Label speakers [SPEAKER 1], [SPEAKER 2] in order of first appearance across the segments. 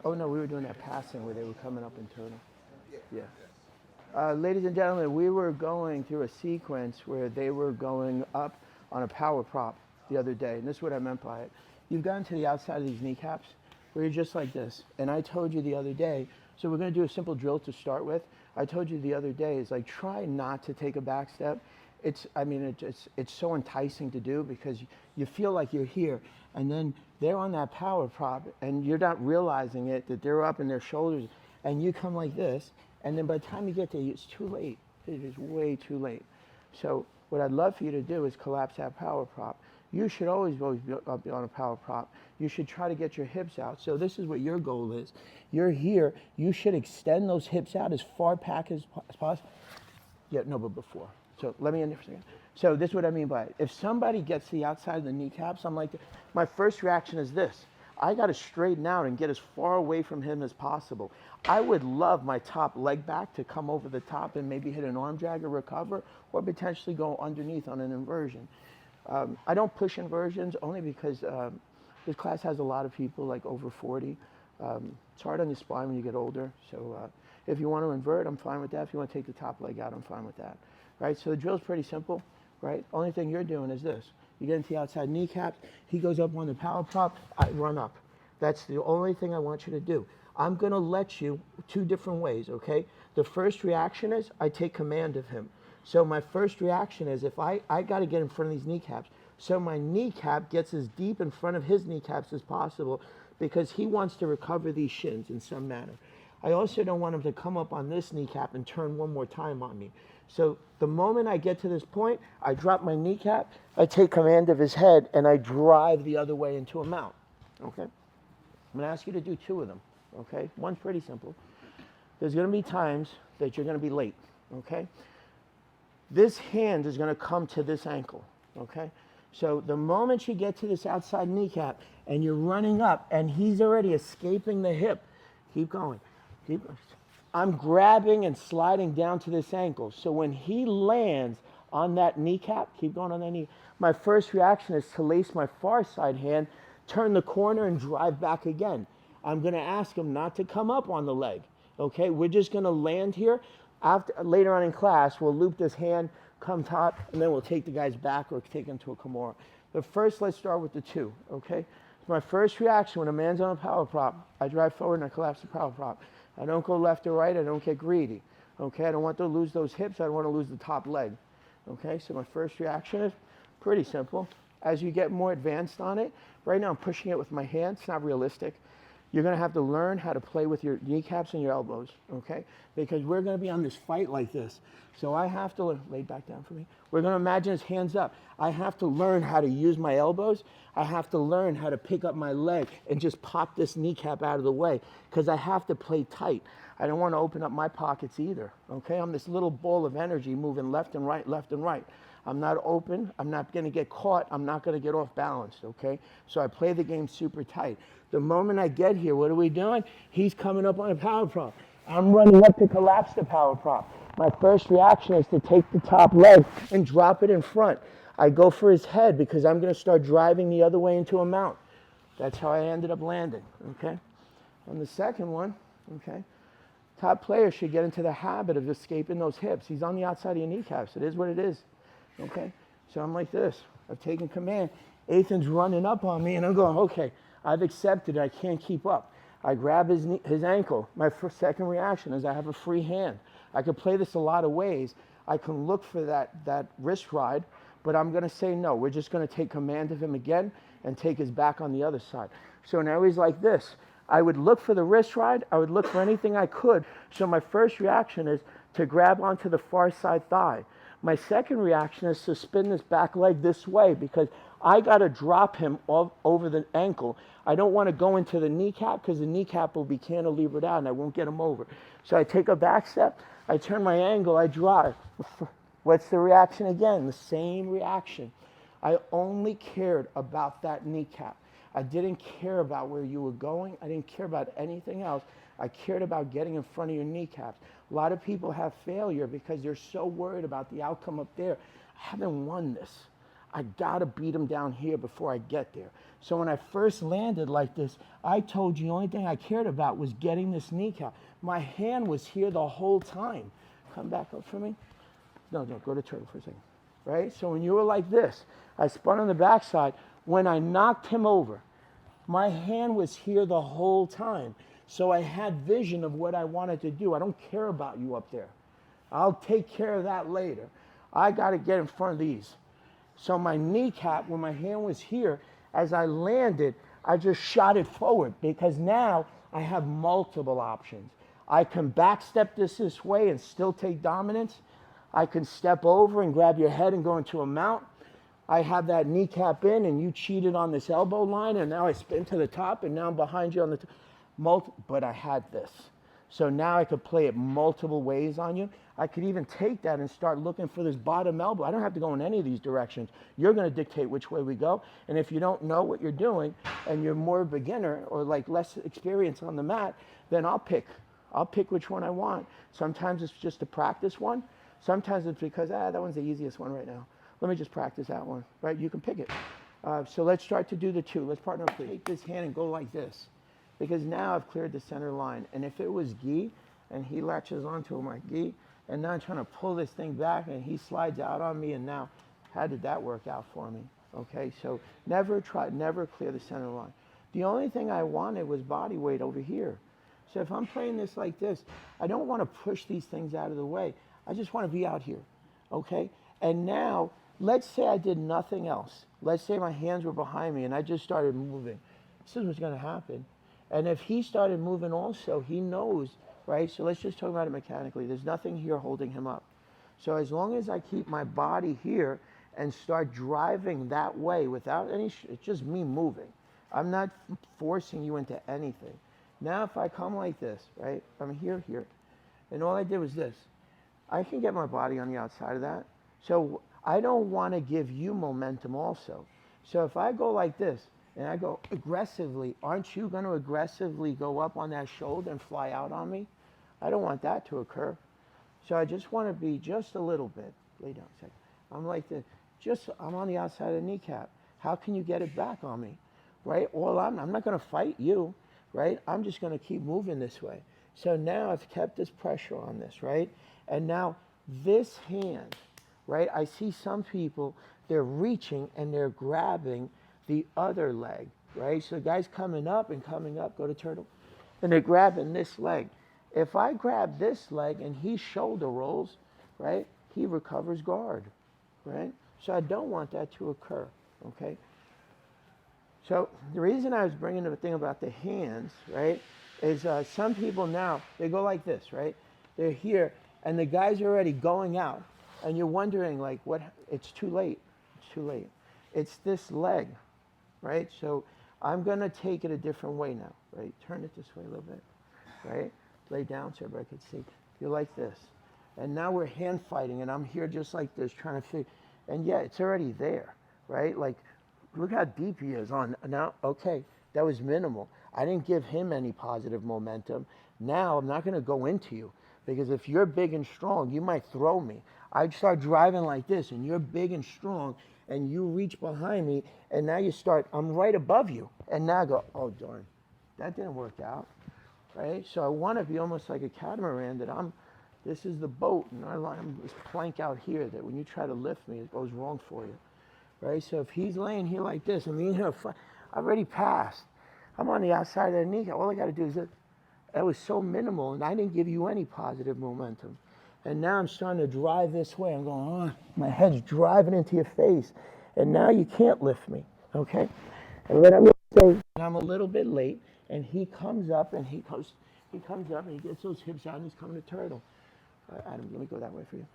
[SPEAKER 1] Oh no, we were doing that passing where they were coming up internal. Yeah. Ladies and gentlemen, we were going through a sequence where they were going up on a power prop the other day, and this is what I meant by it. You've gotten to the outside of these kneecaps where you're just like this, and I told you the other day, so we're going to do a simple drill to start with. I told you the other day is like try not to take a back step. It's so enticing to do because you feel like you're here, and then they're on that power prop, and you're not realizing it that they're up in their shoulders, and you come like this, and then by the time you get there, it's too late. It is way too late. So what I'd love for you to do is collapse that power prop. You should always be up on a power prop. You should try to get your hips out. So this is what your goal is. You're here. You should extend those hips out as far back as possible. Yeah, no, but before. So let me end it for a second. So this is what I mean by it. If somebody gets to the outside of the kneecaps, I'm like, my first reaction is this. I got to straighten out and get as far away from him as possible. I would love my top leg back to come over the top and maybe hit an arm drag or recover, or potentially go underneath on an inversion. I don't push inversions only because this class has a lot of people like over 40. It's hard on your spine when you get older. So if you want to invert, I'm fine with that. If you want to take the top leg out, I'm fine with that. Right? So the drill's pretty simple, right? Only thing you're doing is this. You get into the outside kneecaps, he goes up on the power prop, I run up. That's the only thing I want you to do. I'm gonna let you two different ways, okay? The first reaction is I take command of him. So my first reaction is if I gotta get in front of these kneecaps, so my kneecap gets as deep in front of his kneecaps as possible because he wants to recover these shins in some manner. I also don't want him to come up on this kneecap and turn one more time on me. So the moment I get to this point, I drop my kneecap, I take command of his head, and I drive the other way into a mount, okay? I'm gonna ask you to do two of them, okay? One's pretty simple. There's gonna be times that you're gonna be late, okay? This hand is gonna come to this ankle, okay? So the moment you get to this outside kneecap and you're running up and he's already escaping the hip, keep going, keep going. I'm grabbing and sliding down to this ankle. So when he lands on that kneecap, keep going on that knee, my first reaction is to lace my far side hand, turn the corner and drive back again. I'm gonna ask him not to come up on the leg, okay? We're just gonna land here. Later on in class, we'll loop this hand, come top, and then we'll take the guys back or take them to a Kimura. But first, let's start with the two, okay? My first reaction when a man's on a power prop, I drive forward and I collapse the power prop. I don't go left or right, I don't get greedy, okay? I don't want to lose those hips, I don't want to lose the top leg, okay? So my first reaction is pretty simple. As you get more advanced on it, right now I'm pushing it with my hand, it's not realistic. You're gonna have to learn how to play with your kneecaps and your elbows, okay? Because we're gonna be on this fight like this. So I have to, lay back down for me. We're gonna imagine his hands up. I have to learn how to use my elbows. I have to learn how to pick up my leg and just pop this kneecap out of the way because I have to play tight. I don't wanna open up my pockets either, okay? I'm this little ball of energy moving left and right, left and right. I'm not open, I'm not gonna get caught, I'm not gonna get off balance, okay? So I play the game super tight. The moment I get here, what are we doing? He's coming up on a power prop. I'm running up to collapse the power prop. My first reaction is to take the top leg and drop it in front. I go for his head because I'm gonna start driving the other way into a mount. That's how I ended up landing, okay? On the second one, okay, top player should get into the habit of escaping those hips. He's on the outside of your kneecaps. It is what it is, okay? So I'm like this. I've taken command. Ethan's running up on me and I'm going, okay, I've accepted it. I can't keep up. I grab his ankle. My second reaction is I have a free hand. I could play this a lot of ways. I can look for that wrist ride, but I'm gonna say no. We're just gonna take command of him again and take his back on the other side. So now he's like this. I would look for the wrist ride. I would look for anything I could. So my first reaction is to grab onto the far side thigh. My second reaction is to spin this back leg this way because I got to drop him over the ankle. I don't want to go into the kneecap because the kneecap will be cantilevered out and I won't get him over. So I take a back step, I turn my angle, I drive. What's the reaction again? The same reaction. I only cared about that kneecap. I didn't care about where you were going. I didn't care about anything else. I cared about getting in front of your kneecaps. A lot of people have failure because they're so worried about the outcome up there. I haven't won this. I gotta beat him down here before I get there. So when I first landed like this, I told you the only thing I cared about was getting this kneecap. My hand was here the whole time. Come back up for me. No, go to turtle for a second. Right? So when you were like this, I spun on the backside. When I knocked him over, my hand was here the whole time. So I had vision of what I wanted to do. I don't care about you up there. I'll take care of that later. I got to get in front of these. So my kneecap, when my hand was here, as I landed, I just shot it forward because now I have multiple options. I can backstep this way and still take dominance. I can step over and grab your head and go into a mount. I have that kneecap in and you cheated on this elbow line and now I spin to the top and now I'm behind you on the but I had this. So now I could play it multiple ways on you. I could even take that and start looking for this bottom elbow. I don't have to go in any of these directions. You're going to dictate which way we go. And if you don't know what you're doing and you're more a beginner or like less experience on the mat, then I'll pick which one I want. Sometimes it's just a practice one. Sometimes it's because, that one's the easiest one right now. Let me just practice that one, right? You can pick it. So let's start to do the two. Let's partner up. Take this hand and go like this. Because now I've cleared the center line. And if it was gi and he latches onto my gi, and now I'm trying to pull this thing back and he slides out on me, and now how did that work out for me? Okay, so never clear the center line. The only thing I wanted was body weight over here. So if I'm playing this like this, I don't want to push these things out of the way. I just want to be out here, okay? And now, let's say I did nothing else. Let's say my hands were behind me and I just started moving. This is what's going to happen. And if he started moving also, he knows, right? So let's just talk about it mechanically. There's nothing here holding him up. So as long as I keep my body here and start driving that way without any, it's just me moving. I'm not forcing you into anything. Now if I come like this, right? I'm here, and all I did was this. I can get my body on the outside of that. So I don't want to give you momentum also. So if I go like this, and I go aggressively, aren't you going to aggressively go up on that shoulder and fly out on me? I don't want that to occur. So I just want to be just a little bit. Lay down a second. I'm like this. I'm on the outside of the kneecap. How can you get it back on me? Right? I'm not going to fight you. Right? I'm just going to keep moving this way. So now I've kept this pressure on this, right? And now this hand, right? I see some people, they're reaching and they're grabbing the other leg, right? So the guy's coming up, go to turtle, and they're grabbing this leg. If I grab this leg and he shoulder rolls, right, he recovers guard, right? So I don't want that to occur, okay? So the reason I was bringing the thing about the hands, right, is some people now, they go like this, right? They're here, and the guy's already going out, and you're wondering, like, what? It's too late. It's too late. It's this leg. Right? So I'm going to take it a different way now, right? Turn it this way a little bit, right? Lay down so everybody can see. You're like this. And now we're hand fighting, and I'm here just like this trying to figure. And yeah, it's already there, right? Like, look how deep he is on. Now, okay, that was minimal. I didn't give him any positive momentum. Now I'm not going to go into you because if you're big and strong, you might throw me. I'd start driving like this, and you're big and strong, and you reach behind me, and now you start, I'm right above you. And now I go, oh, darn, that didn't work out, right? So I want to be almost like a catamaran that this is the boat, and I'm this plank out here that when you try to lift me, it goes wrong for you, right? So if he's laying here like this, and me and him, I've already passed. I'm on the outside of the knee. All I got to do is that was so minimal, and I didn't give you any positive momentum. And now I'm starting to drive this way. I'm going, my head's driving into your face. And now you can't lift me, okay? And then I'm going to say, I'm a little bit late, and he comes up, and he comes up, and he gets those hips out, and he's coming to turtle. Adam, let me go that way for you.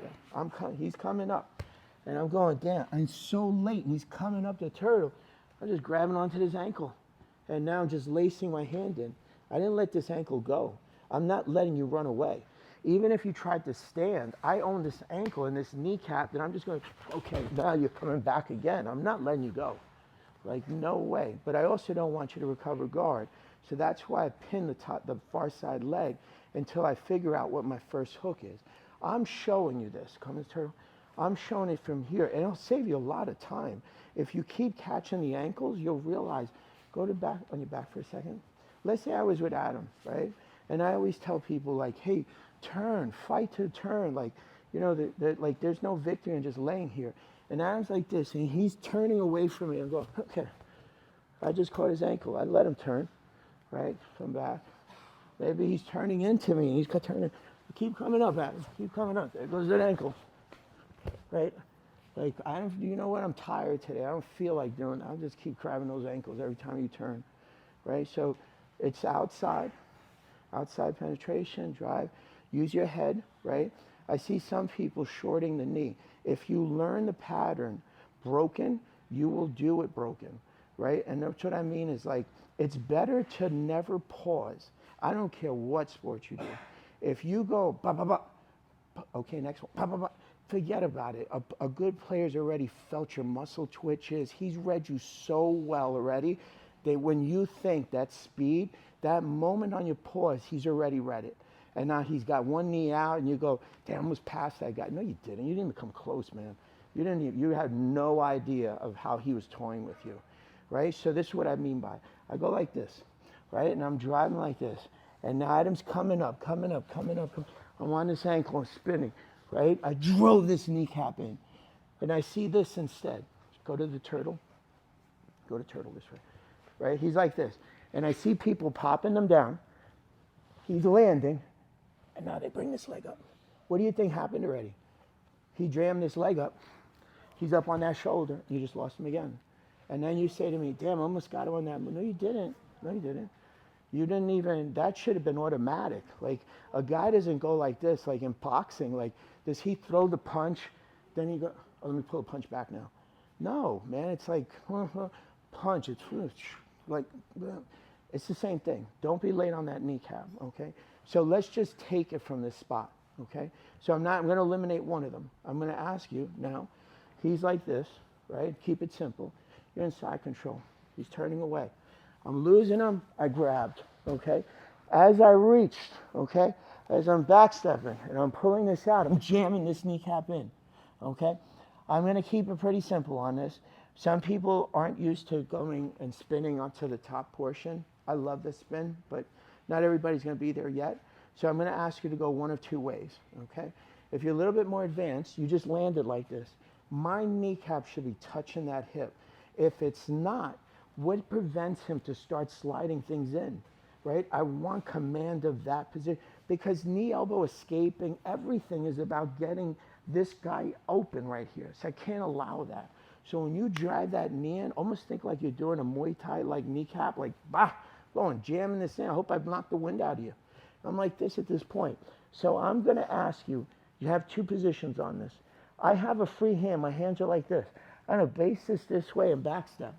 [SPEAKER 1] Yeah, he's coming up. And I'm going, damn, I'm so late, and he's coming up to turtle. I'm just grabbing onto this ankle. And now I'm just lacing my hand in. I didn't let this ankle go. I'm not letting you run away. Even if you tried to stand, I own this ankle and this kneecap that I'm just going, okay, now you're coming back again. I'm not letting you go. Like, no way. But I also don't want you to recover guard. So that's why I pin the far side leg until I figure out what my first hook is. I'm showing you this. Come to turtle. I'm showing it from here, and it'll save you a lot of time. If you keep catching the ankles, you'll realize, go to back, on your back for a second. Let's say I was with Adam, right? And I always tell people like, hey, turn, fight to turn. Like, you know, like there's no victory in just laying here. And Adam's like this, and he's turning away from me and go, okay, I just caught his ankle. I let him turn, right, from back. Maybe he's turning into me, and he's turning. Keep coming up, Adam. Keep coming up. There goes that ankle, right? Like, you know what? I'm tired today. I don't feel like doing it. I'll just keep grabbing those ankles every time you turn, right? So it's outside penetration, drive. Use your head, right? I see some people shorting the knee. If you learn the pattern broken, you will do it broken, right? And that's what I mean is like, it's better to never pause. I don't care what sport you do. If you go, ba, ba, ba, okay, next one, ba, ba, ba, forget about it. A good player's already felt your muscle twitches. He's read you so well already that when you think that speed, that moment on your pause, he's already read it. And now he's got one knee out, and you go, damn, I almost passed that guy. No, you didn't. You didn't even come close, man. You had no idea of how he was toying with you, right? So this is what I mean by, I go like this, right? And I'm driving like this. And now Adam's coming up. I'm on this ankle and spinning, right? I drove this kneecap in. And I see this instead. Go to the turtle. Go to turtle this way, right? He's like this. And I see people popping them down. He's landing. And now they bring this leg up. What do you think happened already? He jammed this leg up. He's up on that shoulder. You just lost him again. And then you say to me, damn, I almost got him on that. No, you didn't. No, you didn't. You didn't even, that should have been automatic. Like, a guy doesn't go like this, like in boxing. Like, does he throw the punch? Then he go, oh, let me pull a punch back now. No, man, it's like, punch. It's like, it's the same thing. Don't be late on that kneecap, okay? So let's just take it from this spot, okay? So I'm going to eliminate one of them. I'm going to ask you now, he's like this, right? Keep it simple. You're in side control. He's turning away. I'm losing him, I grabbed, okay? As I reached, okay, as I'm backstepping and I'm pulling this out, I'm jamming this kneecap in, okay? I'm gonna keep it pretty simple on this. Some people aren't used to going and spinning onto the top portion. I love the spin, but not everybody's gonna be there yet. So I'm gonna ask you to go one of two ways, okay? If you're a little bit more advanced, you just landed like this. My kneecap should be touching that hip. If it's not, what prevents him to start sliding things in, right? I want command of that position because knee, elbow, escaping, everything is about getting this guy open right here. So I can't allow that. So when you drive that knee in, almost think like you're doing a Muay Thai like kneecap, like, bah, going, jamming this in. I hope I've knocked the wind out of you. I'm like this at this point. So I'm gonna ask you, you have two positions on this. I have a free hand, my hands are like this. I'm gonna base this way and backstep.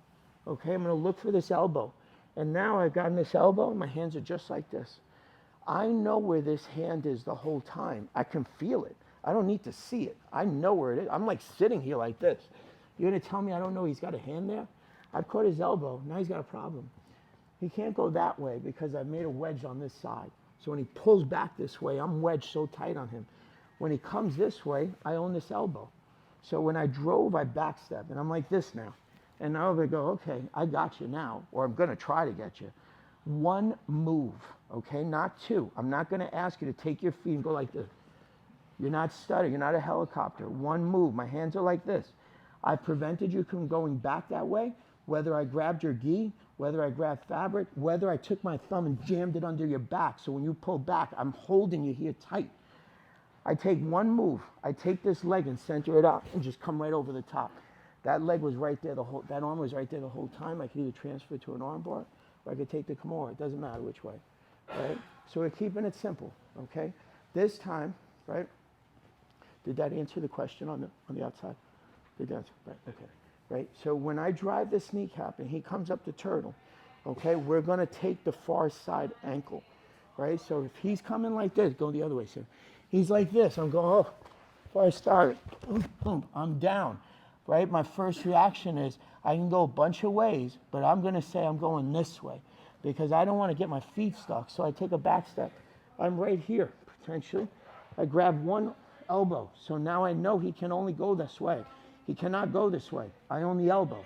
[SPEAKER 1] Okay, I'm gonna look for this elbow. And now I've gotten this elbow, and my hands are just like this. I know where this hand is the whole time. I can feel it. I don't need to see it. I know where it is. I'm like sitting here like this. You're gonna tell me I don't know he's got a hand there? I've caught his elbow, now he's got a problem. He can't go that way because I've made a wedge on this side. So when he pulls back this way, I'm wedged so tight on him. When he comes this way, I own this elbow. So when I drove, I backstep, and I'm like this now. And now they go, okay, I got you now, or I'm gonna try to get you. One move, okay, not two. I'm not gonna ask you to take your feet and go like this. You're not stuttering, you're not a helicopter. One move, my hands are like this. I prevented you from going back that way, whether I grabbed your gi, whether I grabbed fabric, whether I took my thumb and jammed it under your back. So when you pull back, I'm holding you here tight. I take one move, I take this leg and center it up and just come right over the top. That leg was right there that arm was right there the whole time. I could either transfer to an arm bar or I could take the Kimura. It doesn't matter which way, right? So we're keeping it simple, okay? This time, right? Did that answer the question on the outside? Did that, right, okay, right? So when I drive this kneecap and he comes up the turtle, okay, we're gonna take the far side ankle, right? So if he's coming like this, go the other way, so he's like this, I'm going, oh, before I start, boom, boom, I'm down. Right? My first reaction is I can go a bunch of ways, but I'm going to say I'm going this way because I don't want to get my feet stuck. So I take a back step. I'm right here, potentially. I grab one elbow. So now I know he can only go this way. He cannot go this way. I own the elbow.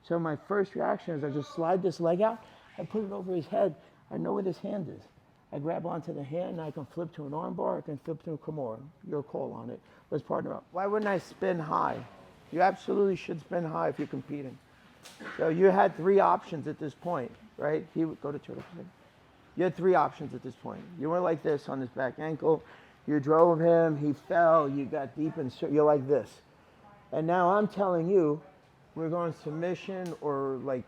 [SPEAKER 1] So my first reaction is I just slide this leg out, I put it over his head. I know where this hand is. I grab onto the hand and I can flip to an arm bar, I can flip to a Kimura. Your call on it. Let's partner up. Why wouldn't I spin high? You absolutely should spin high if you're competing. So you had 3 options at this point, right? He would go to turtle position. You had 3 options at this point. You went like this on his back ankle. You drove him. He fell. You got deep in. You're like this. And now I'm telling you, we're going submission or like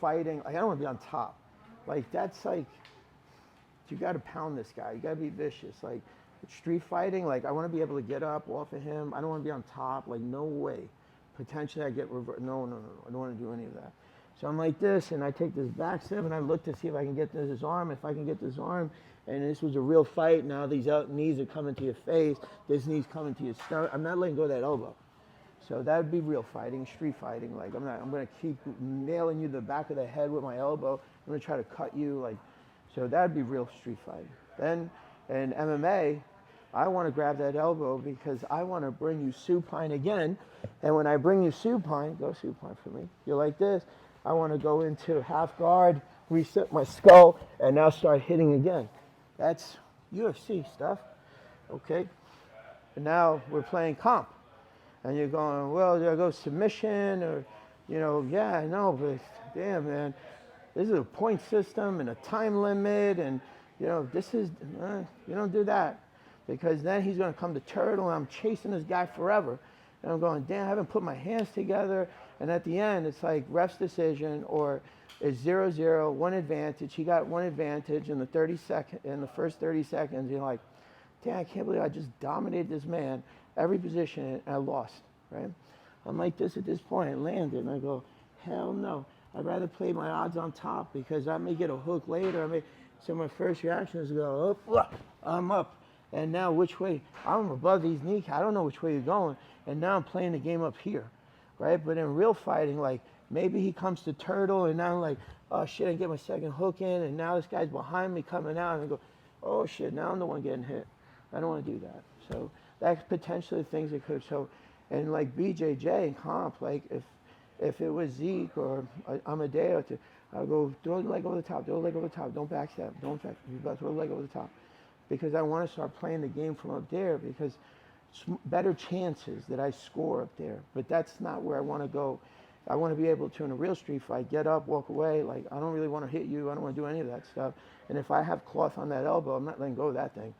[SPEAKER 1] fighting. Like, I don't want to be on top. Like that's like, you got to pound this guy. You got to be vicious. Like street fighting. Like I want to be able to get up off of him. I don't want to be on top. Like no way. Potentially I get reversed. No. I don't want to do any of that. So I'm like this, and I take this back step, and I look to see if I can get to his arm. If I can get this arm, and this was a real fight. Now these knees are coming to your face. This knee's coming to your stomach. I'm not letting go of that elbow. So that would be real fighting, street fighting. Like I'm going to keep nailing you the back of the head with my elbow. I'm going to try to cut you. Like, so that would be real street fighting. Then in MMA, I want to grab that elbow because I want to bring you supine again. And when I bring you supine, go supine for me. You're like this. I want to go into half guard, reset my skull, and now start hitting again. That's UFC stuff, okay? And now we're playing comp. And you're going, well, do I go submission? Or, you know, yeah, I know, but damn, man. This is a point system and a time limit. And, you know, this is, you don't do that. Because then he's going to come to turtle, and I'm chasing this guy forever. And I'm going, damn, I haven't put my hands together. And at the end, it's like ref's decision, or it's 0-0, 1 advantage. He got 1 advantage in the first 30 seconds. You're like, damn, I can't believe I just dominated this man every position, and I lost, right? I'm like this at this point. I landed, and I go, hell no. I'd rather play my odds on top because I may get a hook later. So my first reaction is to go, up, I'm up. And now which way? I'm above these kneecaps. I don't know which way you're going. And now I'm playing the game up here, right? But in real fighting, like maybe he comes to turtle, and now I'm like, oh shit, I get my second hook in, and now this guy's behind me coming out, and I go, oh shit, now I'm the one getting hit. I don't want to do that. So that's potentially things that could. So, and like BJJ and comp, like if it was Zeke or Amadeo, I'll go throw the leg over the top, throw the leg over the top, don't backstab, don't back, you got to throw the leg over the top. Because I want to start playing the game from up there, because better chances that I score up there. But that's not where I want to go. I want to be able to, in a real street fight, get up, walk away. Like, I don't really want to hit you. I don't want to do any of that stuff. And if I have cloth on that elbow, I'm not letting go of that thing.